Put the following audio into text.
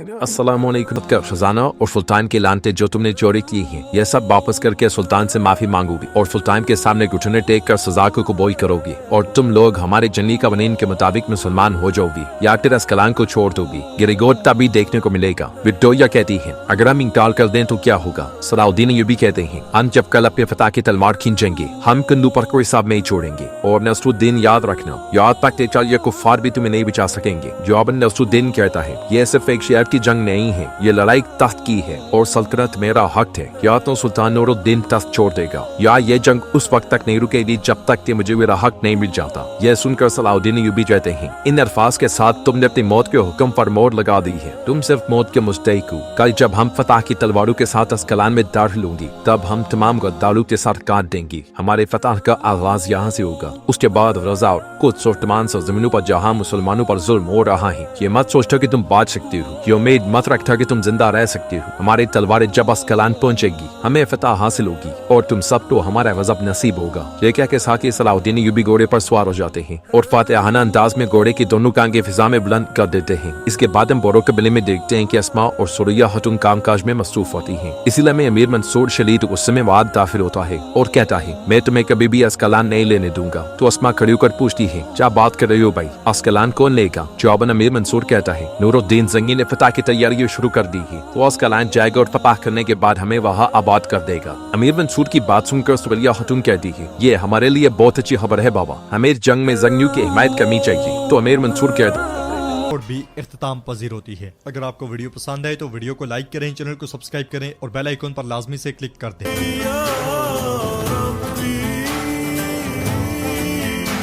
अस्सलामुअलैकुम कर खजाना और सुल्तान के लानते जो तुमने चोरी की हैं, यह सब वापस करके सुल्तान से माफी मांगोगी और सुल्तान के सामने घुटने टेक कर सजा को कबूल करोगी और तुम लोग हमारे जंगी कवानीन के मुताबिक मुसलमान हो जाओगी या फिर अस्कलान को छोड़ दोगी। गिरिगोट तभी देखने को मिलेगा। विक्टोरिया कहती है अगर हम इंकार कर दें तो क्या होगा। सलाउद्दीन ये भी कहते हैं हम जब कल अपने फतह की तलवार खींचेंगे हम कंधों पर कोई हिसाब नहीं छोड़ेंगे। और नसरुद्दीन याद रखना, याद रखते चल ये कुफ्फार भी तुम्हें नहीं बचा सकेंगे। जवाब नसरुद्दीन कहता है यह सिर्फ एक शहर की जंग नहीं है, ये लड़ाई तख्त की है और सल्तनत मेरा हक है। या तो सुल्तान नूरुद्दीन तख्त छोड़ देगा या ये जंग उस वक्त तक नहीं रुकेगी जब तक कि मुझे मेरा हक नहीं मिल जाता। यह सुनकर सलाउद्दीन यूबी कहते हैं इन अल्फाज के साथ तुमने अपनी मौत के हुक्म पर मोहर लगा दी है, तुम सिर्फ मौत के मुस्तहिक हो। कल जब हम फतह की तलवारों के साथ अस्कलान में दाखिल होंगी तब हम तमाम गद्दारों के साथ काट देंगी। हमारे फतह का आगाज यहाँ से होगा। उसके बाद रजा और कुछ और तमाम जमीनों पर जहाँ मुसलमानों पर जुल्म हो रहा है ये मत सोचो कि तुम बात सकती हो, ये उम्मीद मत रखता कि तुम जिंदा रह सकती हो। हमारी तलवारें जब अस्कलान पहुंचेगी हमें फतह हासिल होगी और तुम सबको हमारा गजब नसीब होगा। ये कह के साथ ही सलाउद्दीन यूबी घोड़े पर सवार हो जाते हैं और फातिहाना अंदाज में घोड़े की दोनों टांगे फिजा में बुलंद कर देते हैं। इसके बाद हम बोरो कबीले में देखते हैं कि अस्मा और सुरैया हतुन कामकाज में मसरूफ होती हैं। इसीलिए में अमीर मंसूर शलीद उस समय वाद दाखिल होता है और कहता है मैं तुम्हें कभी भी अस्कलान नहीं लेने दूंगा। तो अस्मा खड़ी होकर पूछती है क्या बात कर रही हो भाई, अस्कलान कौन लेगा। जवाबन अमीर मंसूर कहता है नूरुद्दीन जंगी ने फतह की तैयारी शुरू कर दी है, तो अस्कलान जाएगा और फतह करने के बाद हमें वहाँ आबाद कर देगा। अमीर मंसूर की बात सुनकर सुरैया हतुन कहती है ये हमारे लिए बहुत अच्छी खबर है बाबा, हमें जंग में जंगियों की हिमायत करनी चाहिए। तो अमीर मंसूर कहता है और भी इख्तिताम पजीर होती है। अगर आपको वीडियो पसंद आए तो वीडियो को लाइक करें, चैनल को सब्सक्राइब करें और बेल आइकन पर लाजमी से क्लिक कर दें।